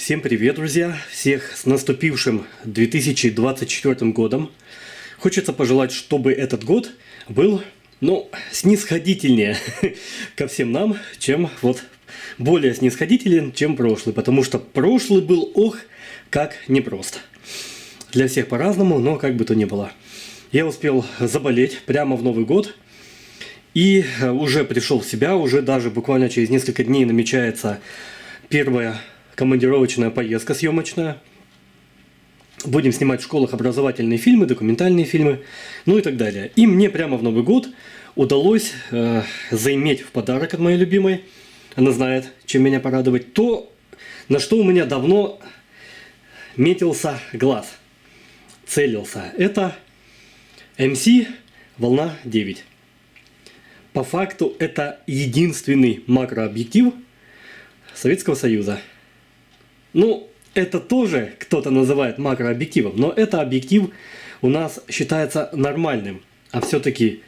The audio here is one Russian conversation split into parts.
Всем привет, друзья! Всех с наступившим 2024 годом. Хочется пожелать, чтобы этот год был, снисходительнее ко всем нам, чем более снисходителен, чем прошлый. Потому что прошлый был, как непросто. Для всех по-разному, но как бы то ни было. Я успел заболеть прямо в Новый год. И уже пришел в себя, уже даже буквально через несколько дней намечается первая командировочная поездка съемочная. Будем снимать в школах образовательные фильмы, документальные фильмы, и так далее. И мне прямо в Новый год удалось заиметь в подарок от моей любимой, она знает, чем меня порадовать, то, на что у меня давно метился глаз, целился. Это MC Волна 9. По факту это единственный макрообъектив Советского Союза. Это тоже кто-то называет макрообъективом, но это объектив у нас считается нормальным. А все-таки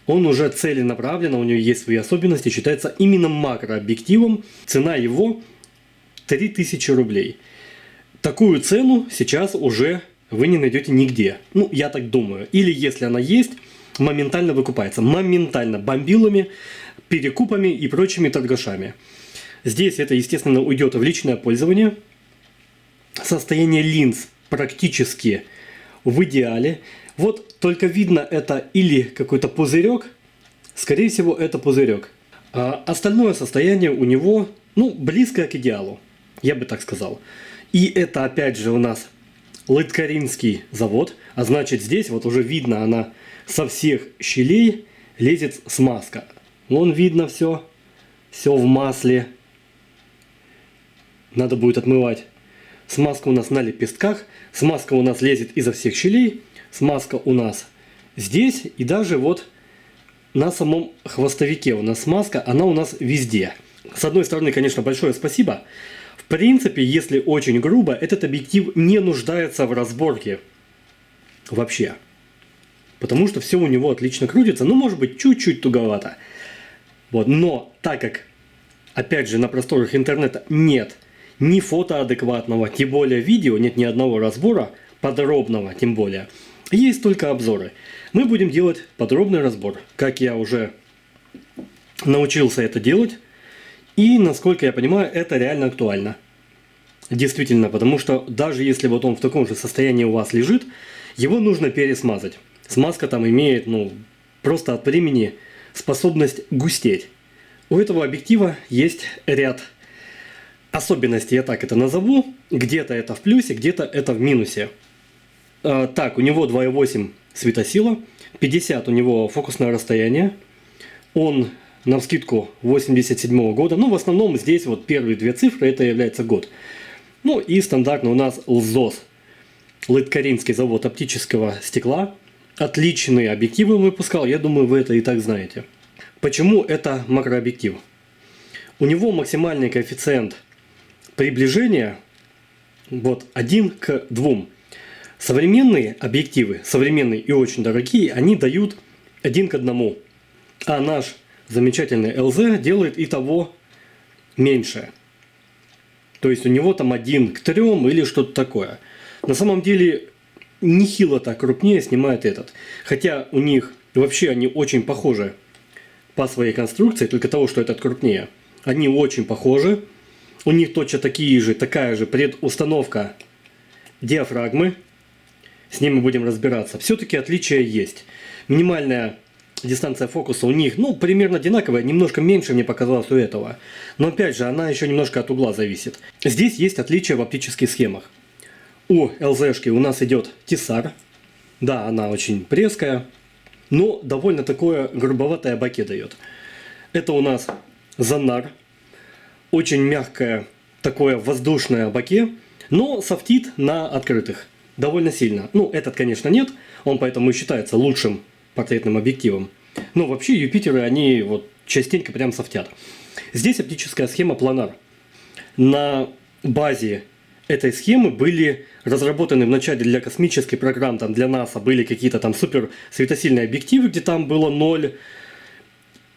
он уже целенаправленно, у него есть свои особенности, считается именно макрообъективом. Цена его 3000 рублей. Такую цену сейчас уже вы не найдете нигде. Я так думаю. Или если она есть, моментально выкупается. Моментально. Бомбилами, перекупами и прочими торгашами. Здесь это, естественно, уйдет в личное пользование. Состояние линз практически в идеале. Только видно это или какой-то пузырек. Скорее всего, это пузырек. А остальное состояние у него, близкое к идеалу. Я бы так сказал. И это, опять же, у нас Лыткаринский завод. А значит, здесь уже видно, она со всех щелей лезет смазка. Вон видно все. Все в масле. Надо будет отмывать. Смазка у нас на лепестках. Смазка у нас лезет изо всех щелей. Смазка у нас здесь. И даже на самом хвостовике у нас смазка. Она у нас везде. С одной стороны, конечно, большое спасибо. В принципе, если очень грубо, этот объектив не нуждается в разборке. Вообще. Потому что все у него отлично крутится. Может быть, чуть-чуть туговато. Но так как, опять же, на просторах интернета нет ни фото адекватного, тем более видео, нет ни одного разбора, подробного тем более. Есть только обзоры. Мы будем делать подробный разбор, как я уже научился это делать. И, насколько я понимаю, это реально актуально. Действительно, потому что даже если он в таком же состоянии у вас лежит, его нужно пересмазать. Смазка там имеет, просто от времени способность густеть. У этого объектива есть ряд особенностей, я так это назову. Где-то это в плюсе, где-то это в минусе. Так, у него 2,8 светосила, 50 у него фокусное расстояние. Он, навскидку, 87 года. В основном здесь первые две цифры, это является год. И стандартно у нас ЛЗОС, Лыткаринский завод оптического стекла. Отличные объективы он выпускал, я думаю, вы это и так знаете. Почему это макрообъектив? У него максимальный коэффициент приближения 1 к 2. Современные объективы, современные и очень дорогие, они дают 1 к 1. А наш замечательный ЛЗ делает и того меньше. То есть у него там 1 к 3 или что-то такое. На самом деле нехило так крупнее снимает этот. Хотя у них вообще они очень похожи по своей конструкции, только того, что этот крупнее. Они очень похожи. У них точно такая же предустановка диафрагмы. С ним мы будем разбираться. Все-таки отличия есть. Минимальная дистанция фокуса у них, примерно одинаковая. Немножко меньше мне показалось у этого. Но опять же, она еще немножко от угла зависит. Здесь есть отличия в оптических схемах. У ЛЗшки у нас идет Тесар. Да, она очень преская, но довольно такое грубоватое боке дает. Это у нас Занар. Очень мягкое, такое воздушное боке, но софтит на открытых. Довольно сильно. Этот, конечно, нет. Он поэтому и считается лучшим портретным объективом. Но вообще Юпитеры, они частенько прям софтят. Здесь оптическая схема Планар. На базе этой схемы были разработаны вначале для космических программ, для НАСА были какие-то там супер светосильные объективы, где там было 0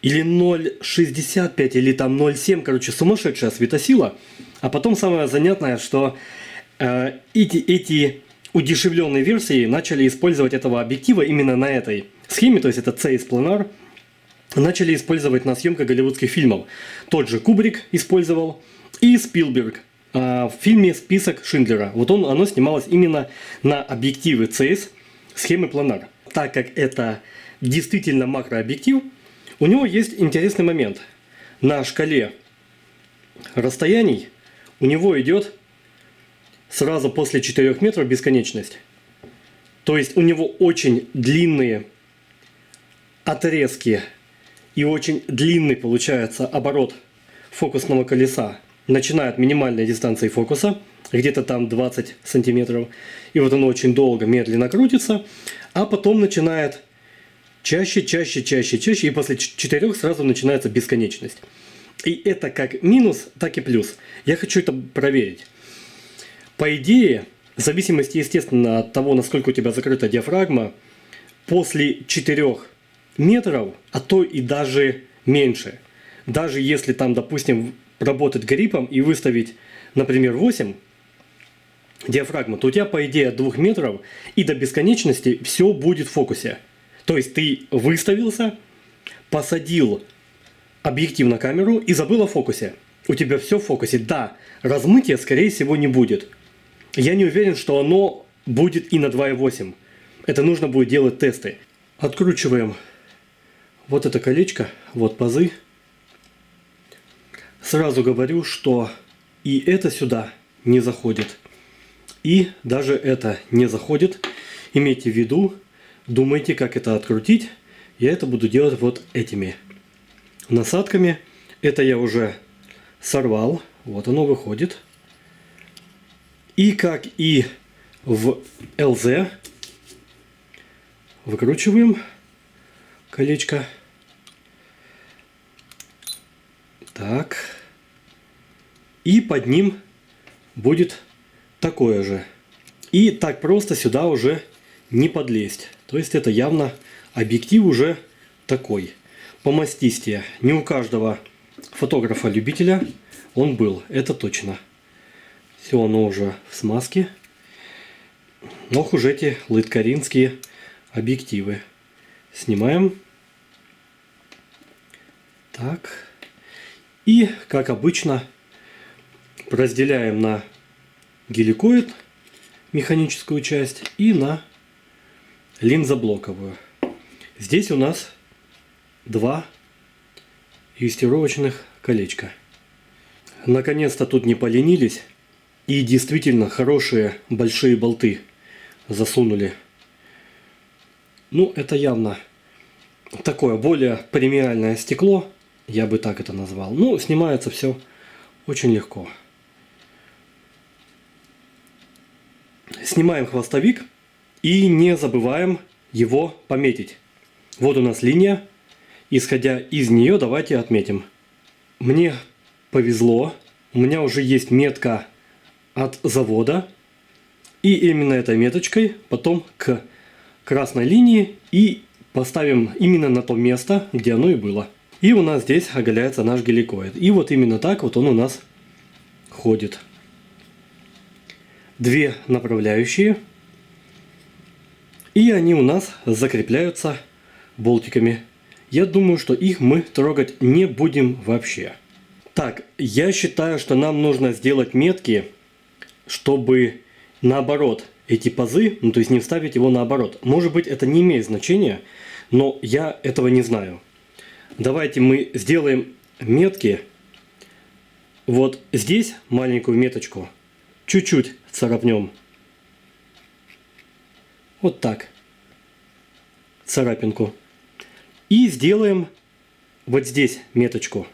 или 0,65, или там 0,7, короче, сумасшедшая светосила. А потом самое занятное, что эти удешевленные версии начали использовать этого объектива именно на этой схеме, то есть это CS Planar, начали использовать на съемках голливудских фильмов. Тот же Кубрик использовал и Спилберг в фильме «Список Шиндлера». Вот оно снималось именно на объективы CS схемы Planar. Так как это действительно макрообъектив, у него есть интересный момент. На шкале расстояний у него идет сразу после 4 метров бесконечность. То есть у него очень длинные отрезки и очень длинный получается оборот фокусного колеса. Начиная от минимальной дистанции фокуса, где-то там 20 сантиметров. И вот оно очень долго, медленно крутится. А потом начинает чаще. И после 4 сразу начинается бесконечность. И это как минус, так и плюс. Я хочу это проверить. По идее, в зависимости, естественно, от того, насколько у тебя закрыта диафрагма, после 4 метров, а то и даже меньше, даже если там, допустим, работать гриппом и выставить, например, 8 диафрагму, то у тебя, по идее, от 2 метров и до бесконечности все будет в фокусе. То есть ты выставился, посадил объектив на камеру и забыл о фокусе. У тебя все в фокусе. Да, размытия, скорее всего, не будет. Я не уверен, что оно будет и на 2,8. Это нужно будет делать тесты. Откручиваем вот это колечко, вот пазы. Сразу говорю, что и это сюда не заходит. И даже это не заходит. Имейте в виду, думайте, как это открутить. Я это буду делать вот этими насадками. Это я уже сорвал. Вот оно выходит. И как и в ЛЗ, выкручиваем колечко. Так. И под ним будет такое же. И так просто сюда уже не подлезть. То есть это явно объектив уже такой. Помастистее. Не у каждого фотографа-любителя он был. Это точно. Все оно уже в смазке. Ох уж эти лыткаринские объективы. Снимаем. Так. И, как обычно, разделяем на геликоид, механическую часть, и на линзоблоковую. Здесь у нас 2 юстировочных колечка. Наконец-то тут не поленились. И действительно хорошие большие болты засунули. Ну, это явно такое более премиальное стекло. Я бы так это назвал. Ну, снимается все очень легко. Снимаем хвостовик и не забываем его пометить. Вот у нас линия. Исходя из нее, давайте отметим. Мне повезло. У меня уже есть метка от завода. И именно этой меточкой потом к красной линии и поставим именно на то место, где оно и было. И у нас здесь оголяется наш геликоид. И вот именно так вот он у нас ходит. 2 направляющие. И они у нас закрепляются болтиками. Я думаю, что их мы трогать не будем вообще. Так, я считаю, что нам нужно сделать метки, чтобы наоборот эти пазы, ну то есть не вставить его наоборот. Может быть, это не имеет значения, но я этого не знаю. Давайте мы сделаем метки. Вот здесь маленькую меточку. Чуть-чуть царапнем. Вот так. Царапинку. И сделаем вот здесь меточку.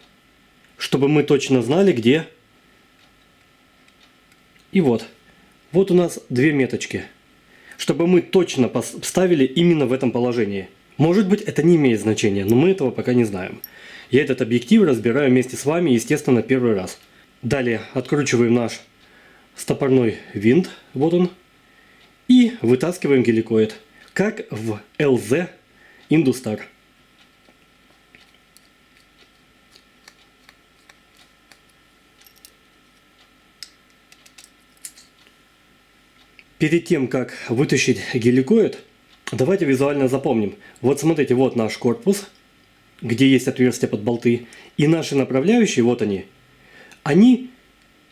Чтобы мы точно знали, где. И вот. Вот у нас 2 меточки. Чтобы мы точно поставили именно в этом положении. Может быть, это не имеет значения, но мы этого пока не знаем. Я этот объектив разбираю вместе с вами, естественно, первый раз. Далее откручиваем наш стопорной винт. Вот он. И вытаскиваем геликоид. Как в LZ Industar. Перед тем, как вытащить геликоид, давайте визуально запомним. Вот смотрите, вот наш корпус, где есть отверстия под болты, и наши направляющие, вот они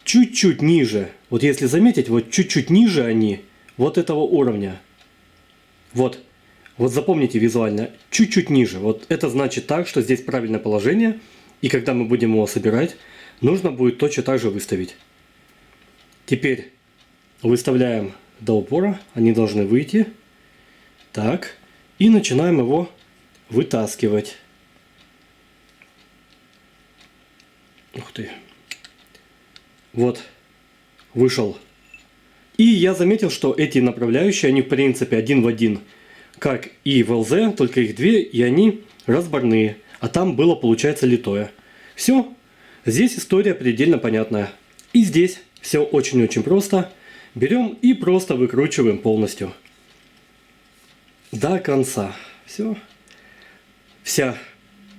чуть-чуть ниже. Вот если заметить, вот чуть-чуть ниже они вот этого уровня. Вот запомните визуально, чуть-чуть ниже. Вот это значит так, что здесь правильное положение, и когда мы будем его собирать, нужно будет точно так же выставить. Теперь выставляем до упора, они должны выйти. Так, и начинаем его вытаскивать. Ух ты. Вот, вышел. И я заметил, что эти направляющие, они в принципе один в один, как и в ЛЗ, только их две, и они разборные. А там было, получается, литое. Все. Здесь история предельно понятная. И здесь все очень-очень просто. Берем и просто выкручиваем полностью. До конца. Все. Вся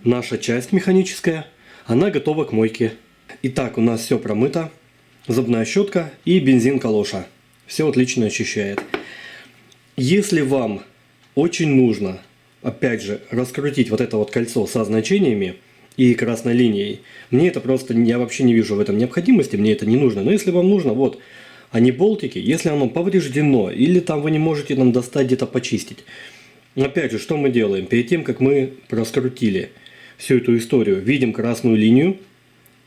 наша часть механическая, она готова к мойке. Итак, у нас все промыто. Зубная щетка и бензин калоша. Все отлично очищает. Если вам очень нужно, опять же, раскрутить вот это вот кольцо со значениями и красной линией, мне это просто, я вообще не вижу в этом необходимости, мне это не нужно. Но если вам нужно, вот, они болтики, если оно повреждено, или там вы не можете нам достать, где-то почистить. Опять же, что мы делаем? Перед тем, как мы раскрутили всю эту историю, видим красную линию,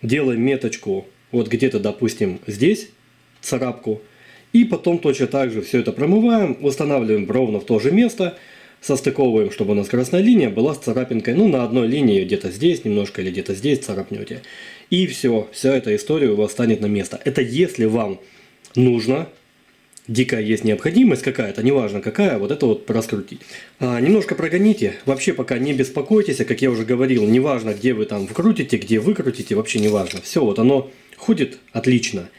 делаем меточку вот где-то, допустим, здесь, царапку, и потом точно так же все это промываем, устанавливаем ровно в то же место, состыковываем, чтобы у нас красная линия была с царапинкой, ну, на одной линии, где-то здесь немножко или где-то здесь царапнете. И все, вся эта история у вас станет на место. Это если вам нужно, дикая есть необходимость какая-то, неважно какая, вот это вот раскрутить. Немножко прогоните, вообще пока не беспокойтесь, как я уже говорил, неважно где вы там вкрутите, где выкрутите, вообще неважно. Все, вот оно ходит отлично.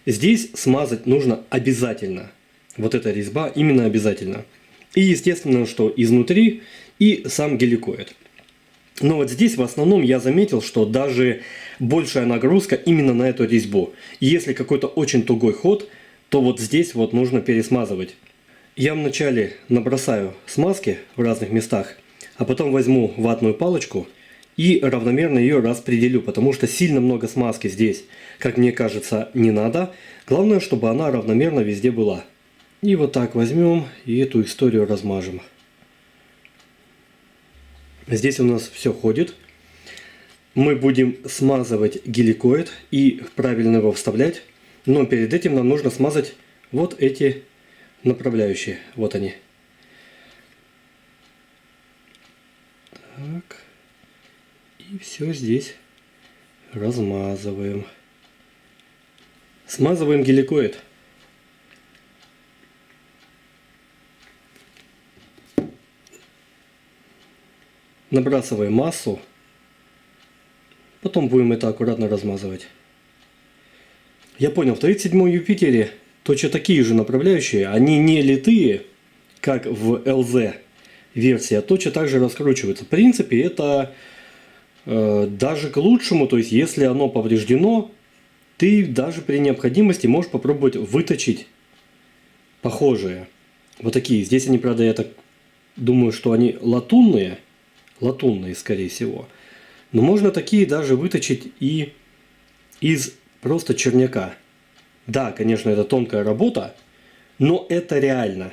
Здесь смазать нужно обязательно. Вот эта резьба именно обязательно. И естественно, что изнутри и сам геликоид. Но вот здесь в основном я заметил, что даже большая нагрузка именно на эту резьбу. И если какой-то очень тугой ход, то вот здесь вот нужно пересмазывать. Я вначале набросаю смазки в разных местах, а потом возьму ватную палочку и равномерно ее распределю, потому что сильно много смазки здесь, как мне кажется, не надо. Главное, чтобы она равномерно везде была. И вот так возьмем и эту историю размажем. Здесь у нас все ходит. Мы будем смазывать геликоид и правильно его вставлять. Но перед этим нам нужно смазать вот эти направляющие. Вот они. Так. И все здесь размазываем. Смазываем геликоид. Набрасываем массу. Потом будем это аккуратно размазывать. Я понял, в 37-м Юпитере точно такие же направляющие. Они не литые, как в ЛЗ версии, а точно так же раскручиваются. В принципе, это даже к лучшему. То есть, если оно повреждено, ты даже при необходимости можешь попробовать выточить похожие. Вот такие. Здесь они, правда, я так думаю, что они латунные. Латунные, скорее всего. Но можно такие даже выточить и из просто черняка. Да, конечно, это тонкая работа, но это реально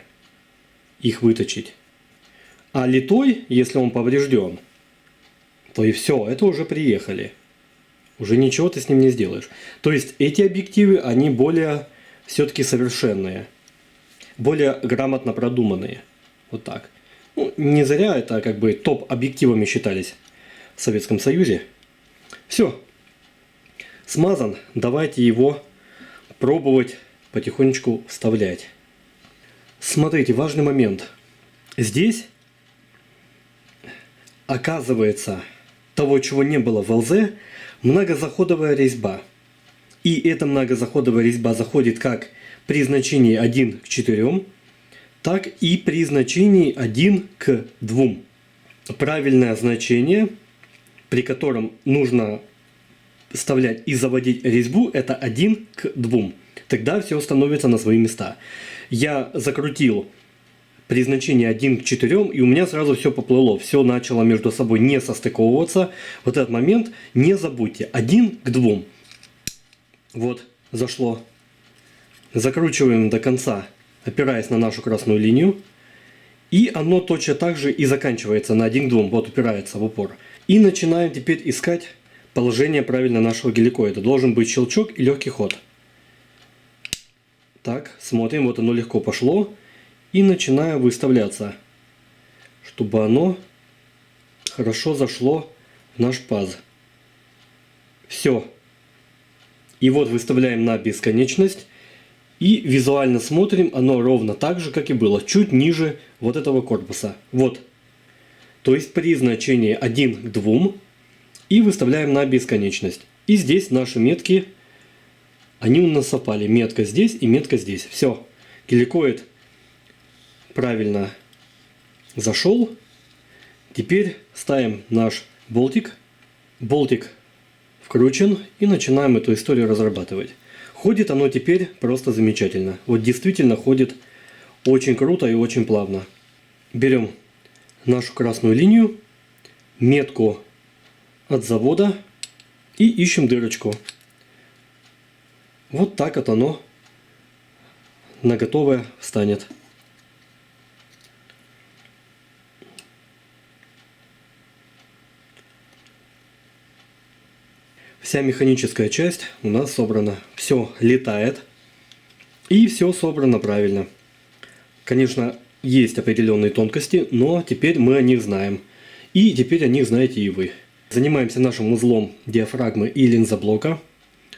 их выточить. А литой, если он поврежден, то и все, это уже приехали. Уже ничего ты с ним не сделаешь. То есть эти объективы, они более все-таки совершенные. Более грамотно продуманные. Вот так. Ну, не зря это как бы топ-объективами считались в Советском Союзе. Все. Смазан. Давайте его пробовать потихонечку вставлять. Смотрите, важный момент. Здесь, оказывается, того, чего не было в ЛЗ, многозаходовая резьба. И эта многозаходовая резьба заходит как при значении 1 к 4, так и при значении 1 к 2. Правильное значение, при котором нужно вставлять и заводить резьбу, это 1 к 2. Тогда все становится на свои места. Я закрутил при значении 1 к 4, и у меня сразу все поплыло. Все начало между собой не состыковываться. Вот этот момент не забудьте. 1 к 2. Вот, зашло. Закручиваем до конца, опираясь на нашу красную линию. И оно точно так же и заканчивается на 1 к 2. Вот, упирается в упор. И начинаем теперь искать положение правильно нашего геликоида. Должен быть щелчок и легкий ход. Так, смотрим, вот оно легко пошло. И начинаю выставляться, чтобы оно хорошо зашло в наш паз. Все. И вот выставляем на бесконечность. И визуально смотрим, оно ровно так же, как и было. Чуть ниже вот этого корпуса. Вот. То есть при значении 1 к 2. И выставляем на бесконечность. И здесь наши метки, они у нас совпали. Метка здесь и метка здесь. Все. Геликоид правильно зашел. Теперь ставим наш болтик. Болтик вкручен. И начинаем эту историю разрабатывать. Ходит оно теперь просто замечательно. Вот действительно ходит очень круто и очень плавно. Берем нашу красную линию, метку от завода и ищем дырочку. Вот так вот оно на готовое встанет. Вся механическая часть у нас собрана. Все летает. И все собрано правильно. Конечно, есть определенные тонкости, но теперь мы о них знаем. И теперь о них знаете и вы. Занимаемся нашим узлом диафрагмы и линзоблока.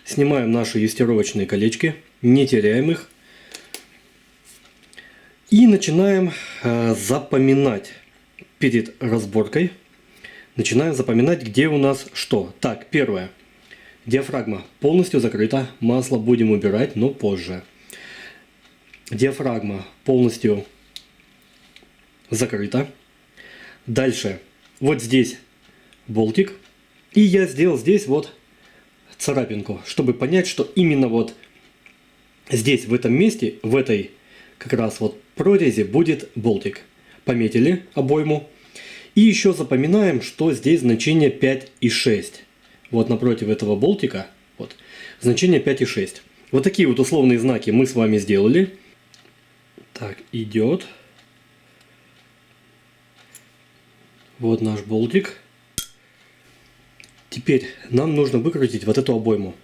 Снимаем наши юстировочные колечки. Не теряем их. И начинаем запоминать перед разборкой. Начинаем запоминать, где у нас что. Так, первое. Диафрагма полностью закрыта. Масло будем убирать, но позже. Диафрагма полностью закрыта. Дальше. Вот здесь болтик. И я сделал здесь вот царапинку, чтобы понять, что именно вот здесь, в этом месте, в этой как раз вот прорези будет болтик. Пометили обойму. И еще запоминаем, что здесь значение 5 и 6. Вот напротив этого болтика вот, значение 5 и 6. Вот такие вот условные знаки мы с вами сделали. Так, идет. Вот наш болтик. Теперь нам нужно выкрутить вот эту обойму.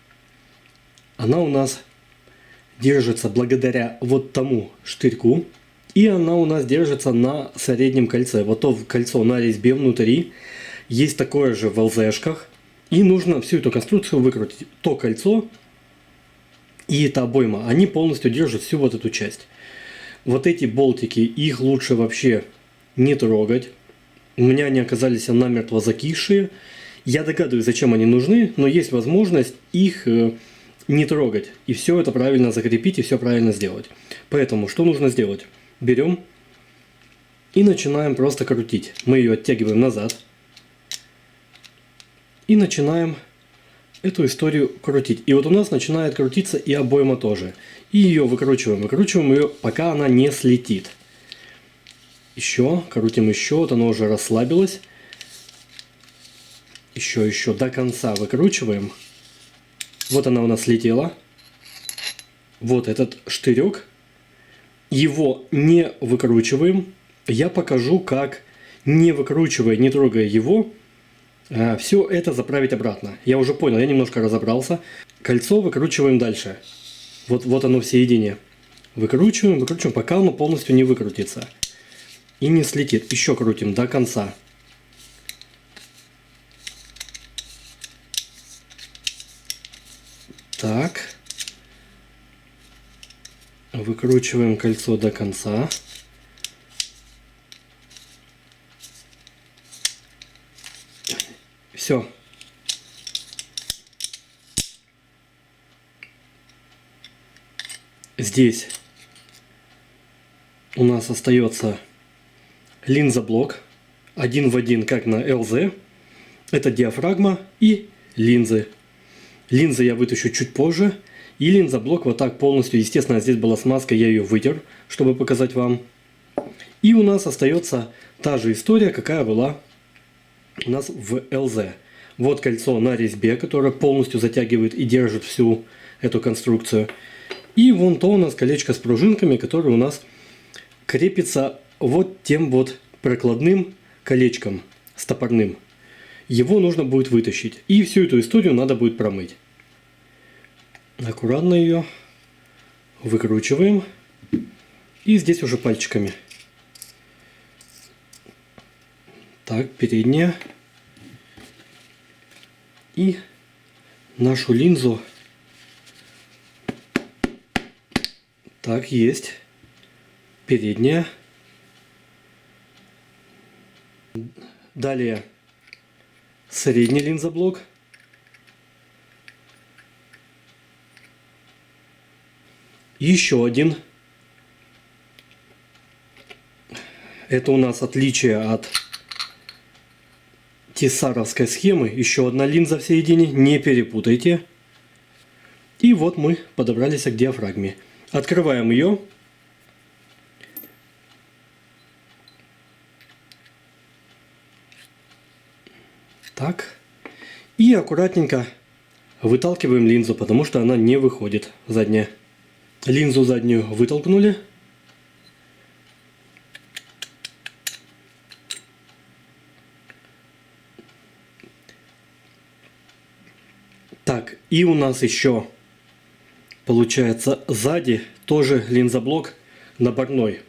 Она у нас держится благодаря вот тому штырьку. И она у нас держится на среднем кольце. Вот то кольцо на резьбе внутри. Есть такое же в ЛЗшках. И нужно всю эту конструкцию выкрутить. То кольцо и эта обойма, они полностью держат всю вот эту часть. Вот эти болтики, их лучше вообще не трогать. У меня они оказались намертво закисшие. Я догадываюсь, зачем они нужны, но есть возможность их не трогать. И все это правильно закрепить, и все правильно сделать. Поэтому что нужно сделать? Берем и начинаем просто крутить. Мы ее оттягиваем назад. И начинаем эту историю крутить. И вот у нас начинает крутиться и обойма тоже. И ее выкручиваем. Выкручиваем ее, пока она не слетит. Еще. Крутим еще. Вот оно уже расслабилось. Еще до конца выкручиваем. Вот она у нас слетела. Вот этот штырек. Его не выкручиваем. Я покажу, как, не выкручивая, не трогая его, все это заправить обратно. Я уже понял, я немножко разобрался. Кольцо выкручиваем дальше. Вот оно в середине. Выкручиваем, пока оно полностью не выкрутится. И не слетит. Еще крутим до конца. Так. Выкручиваем кольцо до конца. Все. Здесь у нас остается линзоблок. Один в один, как на ЛЗ. Это диафрагма и линзы. Линзы я вытащу чуть позже. И линзоблок вот так полностью, естественно, здесь была смазка, я ее вытер, чтобы показать вам. И у нас остается та же история, какая была у нас в ЛЗ. Вот кольцо на резьбе, которое полностью затягивает и держит всю эту конструкцию. И вон то у нас колечко с пружинками, которое у нас крепится вот тем вот прокладным колечком стопорным. Его нужно будет вытащить. И всю эту историю надо будет промыть. Аккуратно ее выкручиваем. И здесь уже пальчиками. Так, передняя. И нашу линзу. Так, есть. Передняя. Далее средний линзоблок. Еще один. Это у нас отличие от тесаровской схемы. Еще одна линза в середине. Не перепутайте. И вот мы подобрались к диафрагме. Открываем ее. Так. И аккуратненько выталкиваем линзу, потому что она не выходит задняя. Линзу заднюю вытолкнули. Так, и у нас еще получается сзади тоже линзоблок наборной.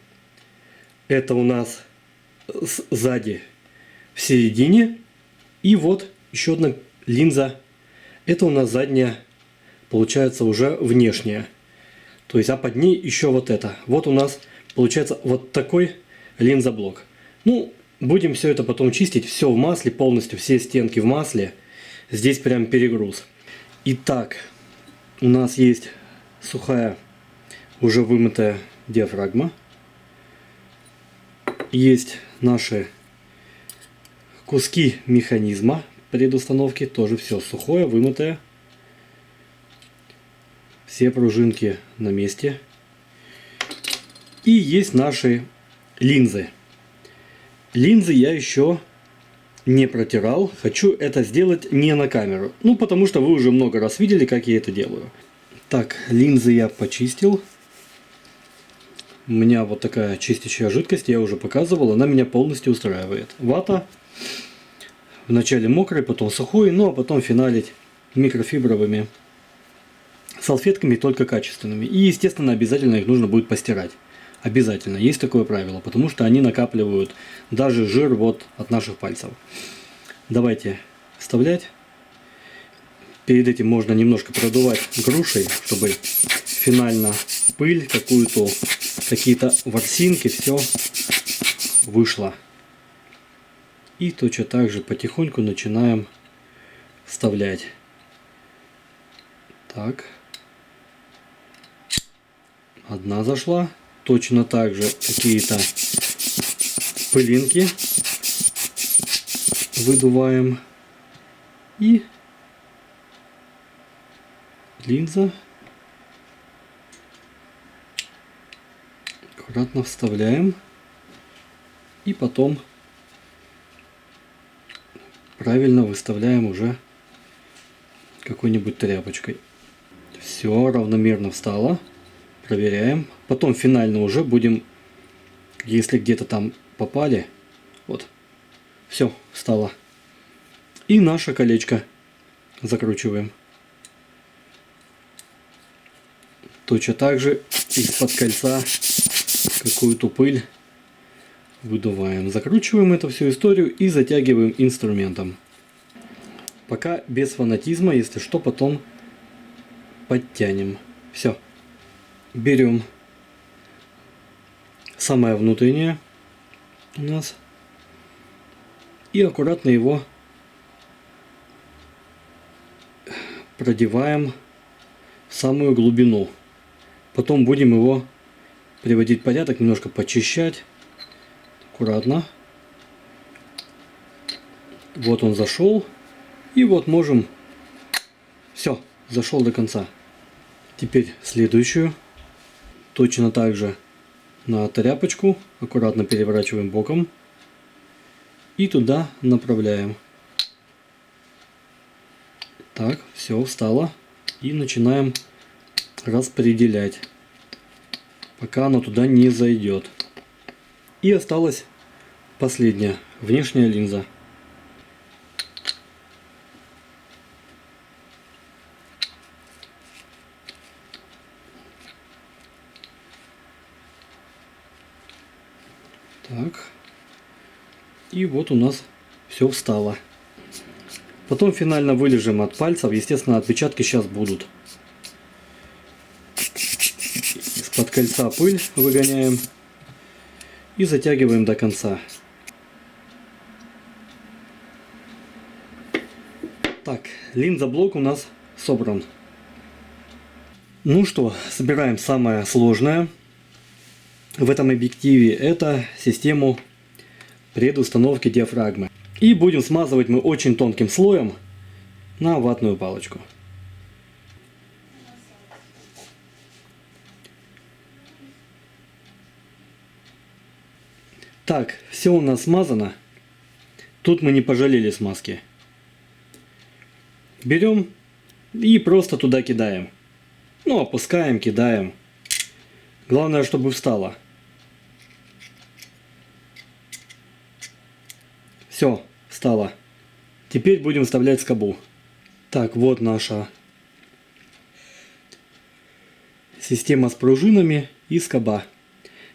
Это у нас сзади в середине. И вот еще одна линза. Это у нас задняя, получается, уже внешняя. То есть, а под ней еще вот это. Вот у нас получается вот такой линзоблок. Ну, будем все это потом чистить. Все в масле, полностью все стенки в масле. Здесь прям перегруз. Итак, у нас есть сухая, уже вымытая диафрагма. Есть наши куски механизма предустановки. Тоже все сухое, вымытое. Все пружинки на месте. И есть наши линзы. Линзы я еще не протирал. Хочу это сделать не на камеру. Ну, потому что вы уже много раз видели, как я это делаю. Так, линзы я почистил. У меня вот такая чистящая жидкость, я уже показывал. Она меня полностью устраивает. Вата. Вначале мокрый, потом сухой. Ну, а потом финалить микрофибровыми салфетками, только качественными. И, естественно, обязательно их нужно будет постирать. Обязательно. Есть такое правило, потому что они накапливают даже жир вот от наших пальцев. Давайте вставлять. Перед этим можно немножко продувать грушей, чтобы финально пыль, какие-то ворсинки, все вышло. И точно так же потихоньку начинаем вставлять. Так. Одна зашла. Точно так же какие-то пылинки выдуваем. И линза. Аккуратно вставляем. И потом правильно выставляем уже какой-нибудь тряпочкой. Все равномерно встало. Проверяем. Потом финально уже будем, если где-то там попали, вот, все, встало. И наше колечко закручиваем. Точно так же из-под кольца какую-то пыль выдуваем. Закручиваем эту всю историю и затягиваем инструментом. Пока без фанатизма, если что, потом подтянем. Все. Берем самое внутреннее у нас и аккуратно его продеваем в самую глубину. Потом будем его приводить в порядок, немножко почищать. Аккуратно. Вот он зашел. И вот можем... Все, зашел до конца. Теперь следующую. Точно так же на тряпочку. Аккуратно переворачиваем боком. И туда направляем. Так, все, встало. И начинаем распределять, пока оно туда не зайдет. И осталась последняя, внешняя линза. Так. И вот у нас все встало. Потом финально вылежим от пальцев. Естественно, отпечатки сейчас будут. Из-под кольца пыль выгоняем. И затягиваем до конца. Так, линзоблок у нас собран. Ну что, собираем самое сложное в этом объективе. Это систему предустановки диафрагмы. И будем смазывать мы очень тонким слоем на ватную палочку. Так, все у нас смазано. Тут мы не пожалели смазки. Берем и просто туда кидаем. Ну, опускаем, кидаем. Главное, чтобы встало. Все, встало. Теперь будем вставлять скобу. Так, вот наша система с пружинами и скоба.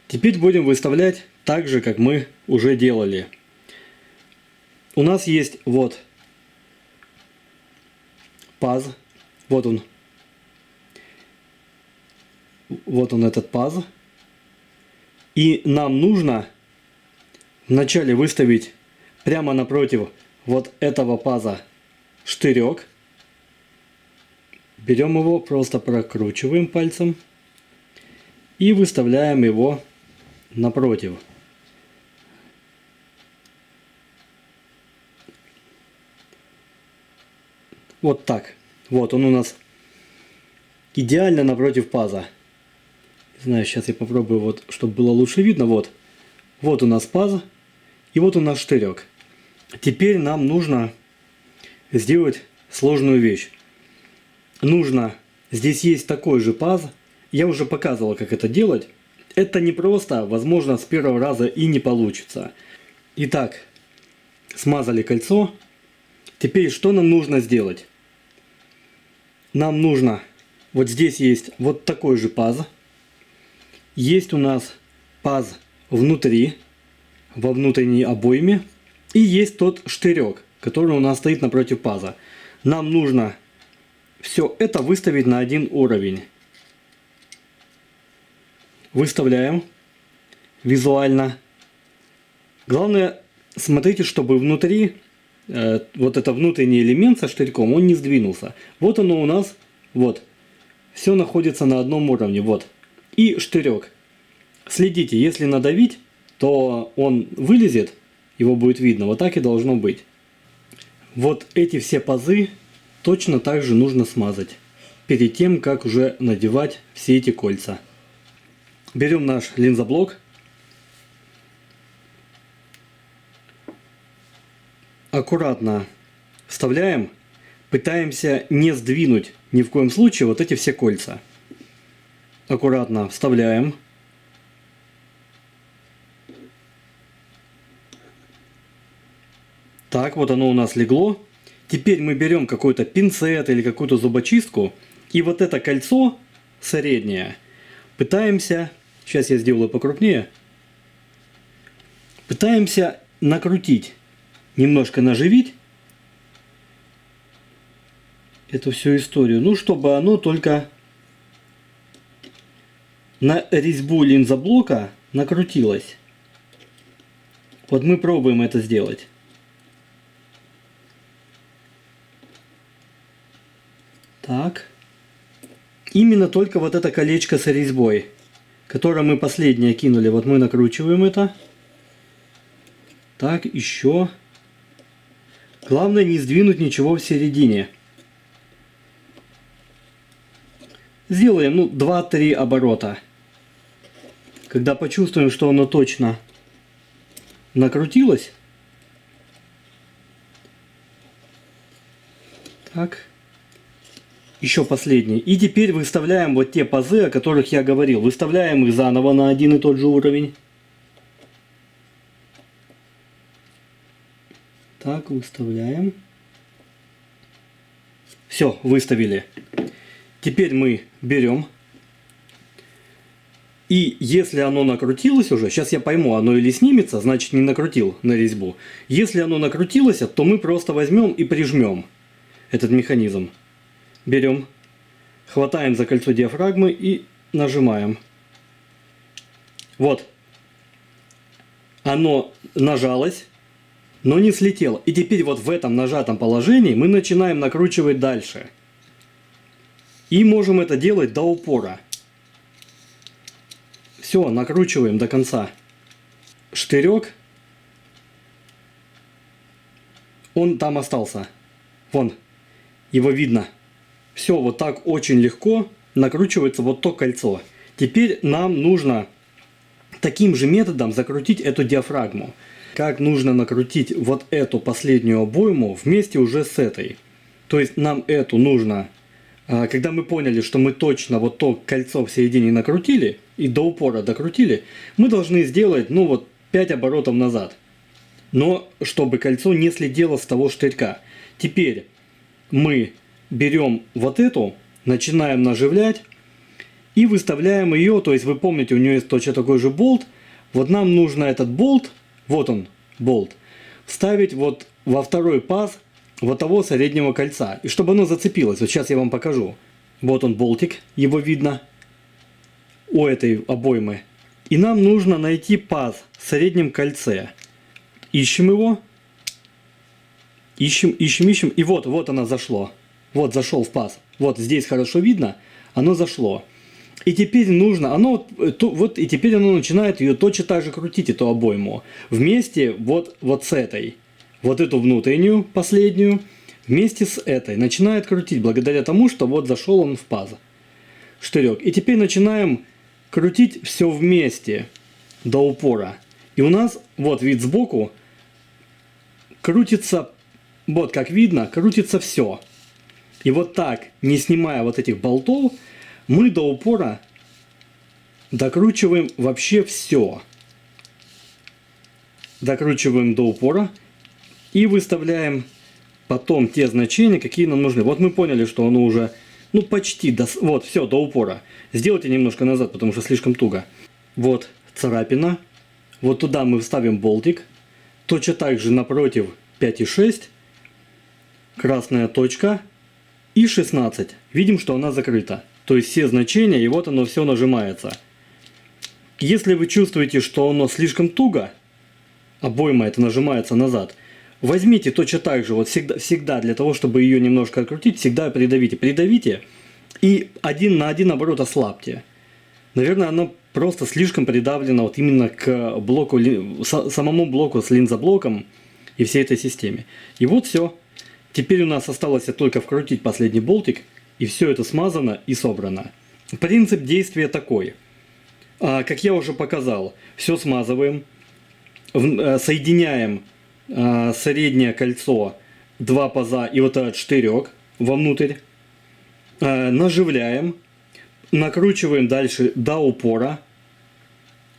Теперь будем выставлять так же, как мы уже делали. У нас есть вот паз. Вот он. Вот он, этот паз. И нам нужно вначале выставить прямо напротив вот этого паза штырек. Берем его, просто прокручиваем пальцем и выставляем его напротив. Вот так. Вот он у нас идеально напротив паза. Не знаю, сейчас я попробую, вот, чтобы было лучше видно. Вот. Вот у нас паз. И вот у нас штырек. Теперь нам нужно сделать сложную вещь. Нужно... Здесь есть такой же паз. Я уже показывал, как это делать. Это не просто, возможно, с первого раза и не получится. Итак, смазали кольцо. Теперь что нам нужно сделать? Нам нужно... Вот здесь есть вот такой же паз. Есть у нас паз внутри, во внутренней обойме. И есть тот штырек, который у нас стоит напротив паза. Нам нужно все это выставить на один уровень. Выставляем визуально. Главное, смотрите, чтобы внутри, вот это внутренний элемент со штырьком, он не сдвинулся. Вот оно у нас, вот. Все находится на одном уровне, вот. И штырек. Следите, если надавить, то он вылезет, его будет видно. Вот так и должно быть. Вот эти все пазы точно так же нужно смазать. Перед тем, как уже надевать все эти кольца. Берем наш линзоблок. Аккуратно вставляем. Пытаемся не сдвинуть ни в коем случае вот эти все кольца. Аккуратно вставляем. Так, вот оно у нас легло. Теперь мы берем какой-то пинцет или какую-то зубочистку. И вот это кольцо среднее пытаемся... Сейчас я сделаю покрупнее. Пытаемся накрутить. Немножко наживить эту всю историю. Ну, чтобы оно только на резьбу линзоблока накрутилось. Вот мы пробуем это сделать. Так. Именно только вот это колечко с резьбой, которое мы последнее кинули. Вот мы накручиваем это. Так, еще. Главное не сдвинуть ничего в середине. Сделаем, ну, 2-3 оборота. Когда почувствуем, что оно точно накрутилось. Так. Еще последний. И теперь выставляем вот те пазы, о которых я говорил. Выставляем их заново на один и тот же уровень. Так, выставляем. Все, выставили. Теперь мы берем. И если оно накрутилось уже, сейчас я пойму, оно или снимется, значит не накрутил на резьбу. Если оно накрутилось, то мы просто возьмем и прижмем этот механизм. Берем, хватаем за кольцо диафрагмы и нажимаем. Вот. Оно нажалось, но не слетело. И теперь вот в этом нажатом положении мы начинаем накручивать дальше. И можем это делать до упора. Все, накручиваем до конца. Штырек. Он там остался. Вон. Его видно. Все, вот так очень легко накручивается вот то кольцо. Теперь нам нужно таким же методом закрутить эту диафрагму. Как нужно накрутить вот эту последнюю обойму вместе уже с этой. То есть нам эту нужно, когда мы поняли, что мы точно вот то кольцо в середине накрутили и до упора докрутили, мы должны сделать, ну вот, 5 оборотов назад. Но чтобы кольцо не слетело с того штырька. Теперь мы берем вот эту, начинаем наживлять и выставляем ее. То есть вы помните, у нее есть точно такой же болт. Вот нам нужно этот болт, вот он, болт, вставить вот во второй паз вот того среднего кольца. И чтобы оно зацепилось, вот сейчас я вам покажу. Вот он болтик, его видно у этой обоймы. И нам нужно найти паз в среднем кольце. Ищем его. Ищем. И вот оно зашло. Вот зашел в паз. Вот здесь хорошо видно. Оно зашло. И теперь нужно, и теперь оно начинает ее точно так же крутить, эту обойму. Вместе вот с этой. Вот эту внутреннюю, последнюю, вместе с этой. Начинает крутить, благодаря тому, что вот зашел он в паз. Штырек. И теперь начинаем крутить все вместе до упора. И у нас, вот вид сбоку, крутится, вот как видно, крутится все. И вот так, не снимая вот этих болтов, мы до упора докручиваем вообще все. Докручиваем до упора и выставляем потом те значения, какие нам нужны. Вот мы поняли, что оно уже, ну почти, вот все, до упора. Сделайте немножко назад, потому что слишком туго. Вот царапина. Вот туда мы вставим болтик. Точно так же напротив 5,6. Красная точка. И 16. Видим, что она закрыта. То есть все значения, и вот оно все нажимается. Если вы чувствуете, что оно слишком туго, обойма это нажимается назад, возьмите точно так же, вот всегда для того, чтобы ее немножко открутить, всегда придавите. Придавите и на один оборот ослабьте. Наверное, оно просто слишком придавлено вот именно к блоку, самому блоку с линзоблоком и всей этой системе. И вот все. Теперь у нас осталось только вкрутить последний болтик, и все это смазано и собрано. Принцип действия такой. Как я уже показал, все смазываем, соединяем среднее кольцо, 2 паза и вот этот штырек вовнутрь, наживляем, накручиваем дальше до упора,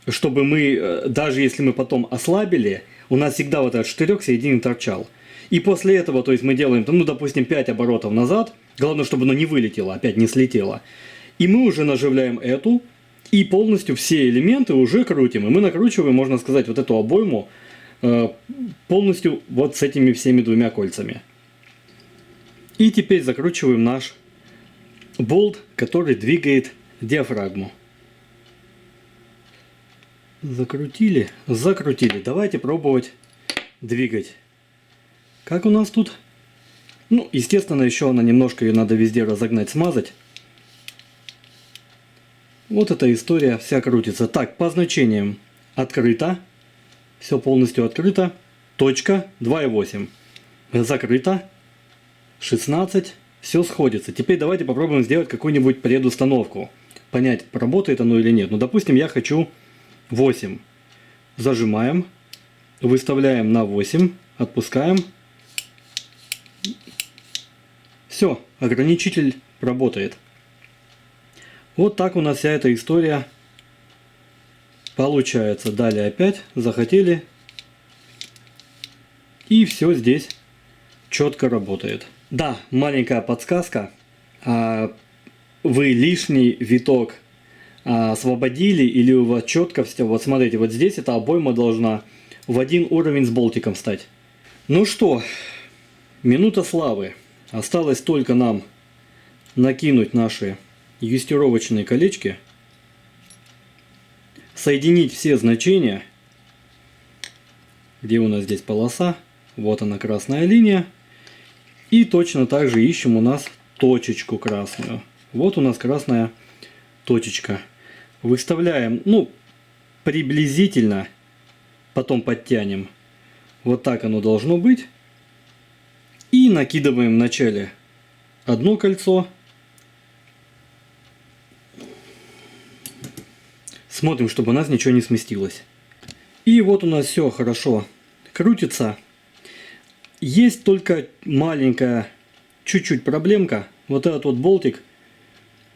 чтобы мы, даже если мы потом ослабили, у нас всегда вот этот штырек в середине торчал. И после этого, то есть мы делаем, ну, допустим, 5 оборотов назад, главное, чтобы оно не вылетело, опять не слетело. И мы уже наживляем эту, и полностью все элементы уже крутим. И мы накручиваем, можно сказать, вот эту обойму полностью вот с этими всеми 2 кольцами. И теперь закручиваем наш болт, который двигает диафрагму. Закрутили, закрутили. Давайте пробовать двигать. Как у нас тут? Ну, естественно, еще она немножко, ее надо везде разогнать, смазать. Вот эта история вся крутится. Так, по значениям открыто. Все полностью открыто. Точка 2,8. Закрыто. 16. Все сходится. Теперь давайте попробуем сделать какую-нибудь предустановку. Понять, работает оно или нет. Ну, допустим, я хочу 8. Зажимаем. Выставляем на 8. Отпускаем. Все, ограничитель работает. Вот так у нас вся эта история получается. Далее опять захотели. И все здесь четко работает. Да, маленькая подсказка. Вы лишний виток освободили или у вас четко все. Вот смотрите, вот здесь эта обойма должна в один уровень с болтиком стать. Ну что, минута славы. Осталось только нам накинуть наши юстировочные колечки, соединить все значения. Где у нас здесь полоса? Вот она, красная линия. И точно так же ищем у нас точечку красную. Вот у нас красная точечка. Выставляем, ну, приблизительно, потом подтянем. Вот так оно должно быть. И накидываем вначале одно кольцо. Смотрим, чтобы у нас ничего не сместилось. И вот у нас все хорошо крутится. Есть только маленькая, чуть-чуть проблемка. Вот этот вот болтик,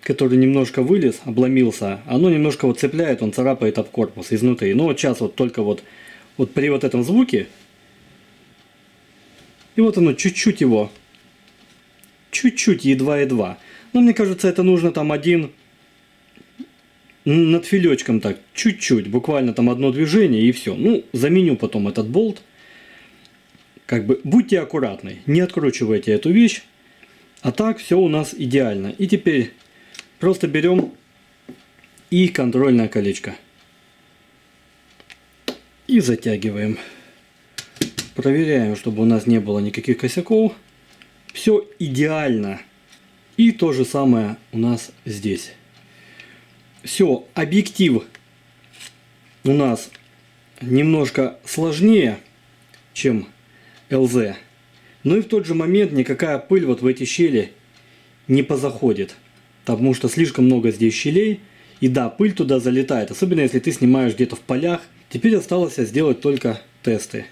который немножко вылез, обломился, оно немножко вот цепляет, он царапает об корпус изнутри. Но вот сейчас вот только вот при вот этом звуке, и вот оно чуть-чуть его, чуть-чуть, едва-едва. Но мне кажется, это нужно там один, над филечком так, чуть-чуть, буквально там одно движение и все. Ну, заменю потом этот болт. Как бы будьте аккуратны, не откручивайте эту вещь. А так все у нас идеально. И теперь просто берем и контрольное колечко. И затягиваем. Проверяем, чтобы у нас не было никаких косяков. Все идеально. И то же самое у нас здесь. Все, объектив у нас немножко сложнее, чем ЛЗ. Но и в тот же момент никакая пыль вот в эти щели не позаходит. Потому что слишком много здесь щелей. И да, пыль туда залетает. Особенно если ты снимаешь где-то в полях. Теперь осталось сделать только тесты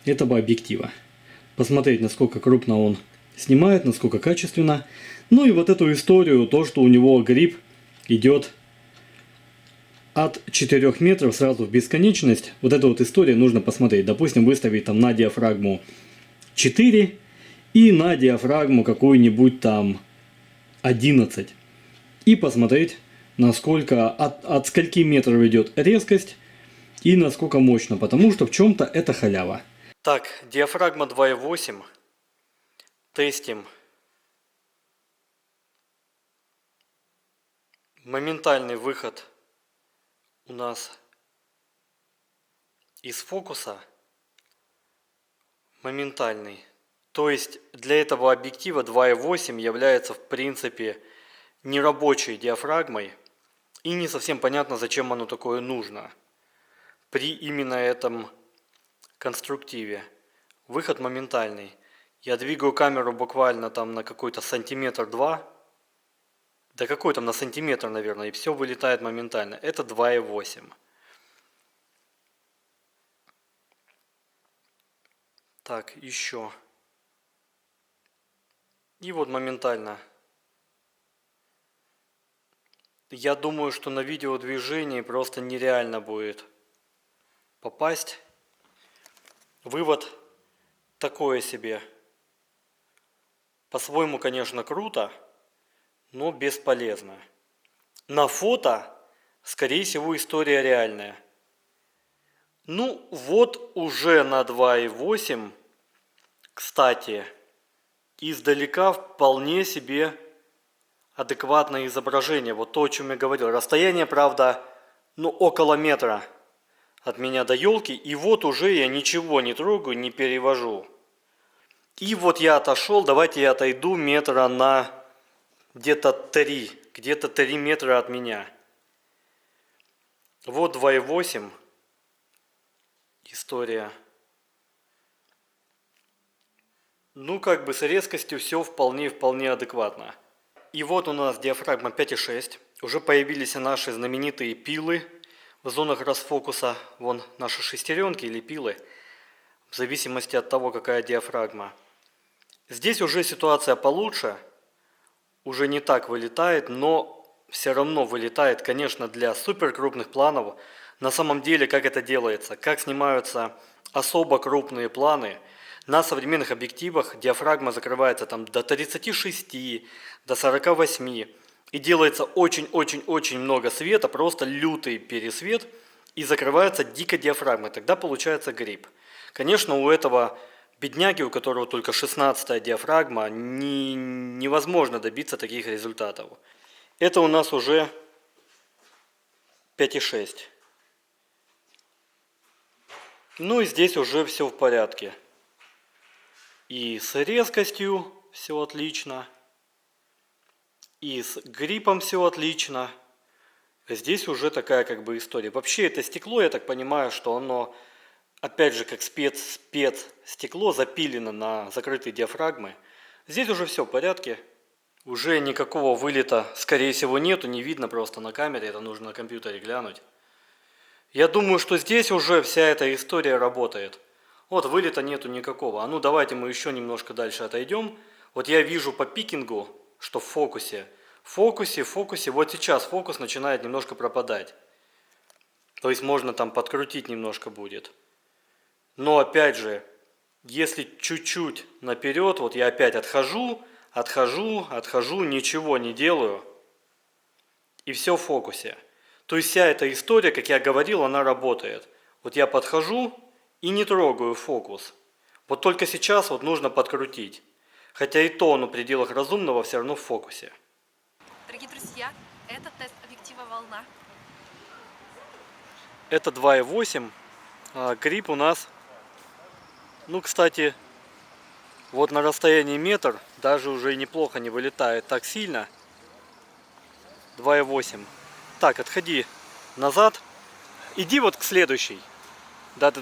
этого объектива. Посмотреть, насколько крупно он снимает, насколько качественно. Ну и вот эту историю, то, что у него гриб идет от 4 метров сразу в бесконечность. Вот эту вот историю нужно посмотреть. Допустим, выставить там на диафрагму 4 и на диафрагму какую-нибудь там 11. И посмотреть, насколько от скольки метров идет резкость и насколько мощно. Потому что в чем-то это халява. Так, диафрагма 2,8. Тестим. Моментальный выход у нас из фокуса. Моментальный. То есть для этого объектива 2,8 является в принципе нерабочей диафрагмой. И не совсем понятно, зачем оно такое нужно при именно этом конструктиве. Выход моментальный. Я двигаю камеру буквально там на какой-то сантиметр-два. Да какой там на сантиметр, наверное, и все вылетает моментально. Это 2,8. Так, еще. И вот моментально. Я думаю, что на видеодвижении просто нереально будет попасть. Вывод такое себе. По-своему, конечно, круто, но бесполезно. На фото, скорее всего, история реальная. Ну, вот уже на 2,8, кстати, издалека вполне себе адекватное изображение. Вот то, о чем я говорил. Расстояние, правда, ну, около метра от меня до елки. И вот уже я ничего не трогаю, не перевожу. И вот я отошел, давайте я отойду метра на где-то 3 метра от меня. Вот 2,8 история. Ну, как бы с резкостью все вполне адекватно. И вот у нас диафрагма 5,6. Уже появились наши знаменитые пилы в зонах расфокуса. Вон наши шестеренки или пилы, в зависимости от того, какая диафрагма. Здесь уже ситуация получше. Уже не так вылетает, но все равно вылетает, конечно, для суперкрупных планов. На самом деле, как это делается, как снимаются особо крупные планы. На современных объективах диафрагма закрывается там до 36, до 48. И делается очень-очень-очень много света, просто лютый пересвет. И закрывается дико диафрагма. Тогда получается гриб. Конечно, у этого бедняги, у которого только 16-я диафрагма, невозможно добиться таких результатов. Это у нас уже 5,6. Ну и здесь уже все в порядке. И с резкостью все отлично. И с гриппом все отлично. Здесь уже такая как бы история. Вообще это стекло, я так понимаю, что оно, опять же, как спецстекло запилено на закрытые диафрагмы. Здесь уже все в порядке. Уже никакого вылета, скорее всего, нету, не видно просто на камере, это нужно на компьютере глянуть. Я думаю, что здесь уже вся эта история работает. Вот вылета нету никакого. А ну давайте мы еще немножко дальше отойдем. Вот я вижу по пикингу, что в фокусе, вот сейчас фокус начинает немножко пропадать. То есть можно там подкрутить немножко будет. Но опять же, если чуть-чуть наперед, вот я опять отхожу, ничего не делаю. И все в фокусе. То есть вся эта история, как я говорил, она работает. Вот я подхожу и не трогаю фокус. Вот только сейчас вот нужно подкрутить. Хотя и то, но в пределах разумного все равно в фокусе. Дорогие друзья, это тест объектива «Волна». Это 2,8. А гриб у нас, ну, кстати, вот на расстоянии метр даже уже неплохо не вылетает так сильно. 2,8. Так, отходи назад. Иди вот к следующей. Да.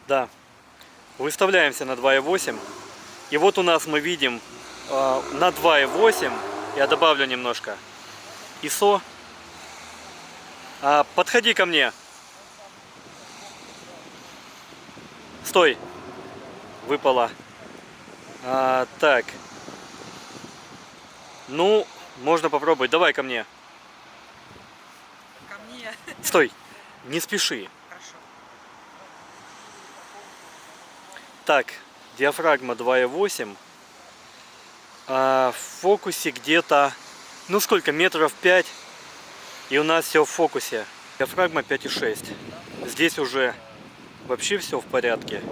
Да. Выставляемся на 2,8. И вот у нас мы видим на 2,8. Я добавлю немножко ISO. Подходи ко мне. Стой. Выпало. Так. Ну, можно попробовать. Давай ко мне. Ко мне. Стой. Не спеши. Хорошо. Так, диафрагма 2,8. В фокусе где-то, ну сколько, метров 5. И у нас все в фокусе. Диафрагма 5,6. Здесь уже вообще все в порядке.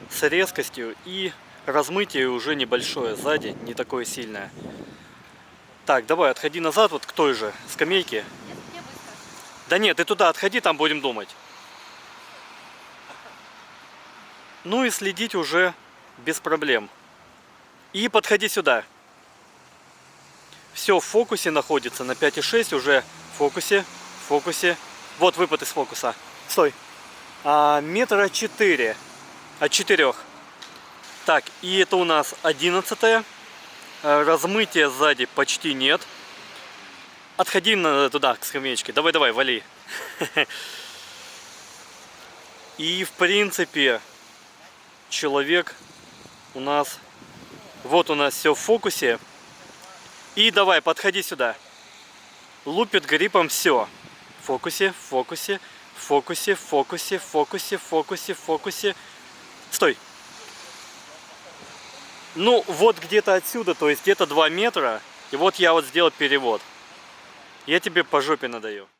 С резкостью и размытие уже небольшое сзади, не такое сильное. Так, давай, отходи назад, вот к той же скамейке. Не быстро. Да нет, ты туда отходи, там будем думать. Ну и следить уже без проблем. И подходи сюда. Все в фокусе находится на 5,6, уже в фокусе. Вот выпад из фокуса. Стой. Метра 4 от 4. Так, и это у нас 11-е. Размытия сзади почти нет. Отходи туда, к скамеечке. Давай, вали. И в принципе человек у нас... Вот у нас все в фокусе. И давай, подходи сюда. Лупит гриппом все. В фокусе. Стой. Ну, вот где-то отсюда, то есть где-то 2 метра. И вот я вот сделал перевод. Я тебе по жопе надаю.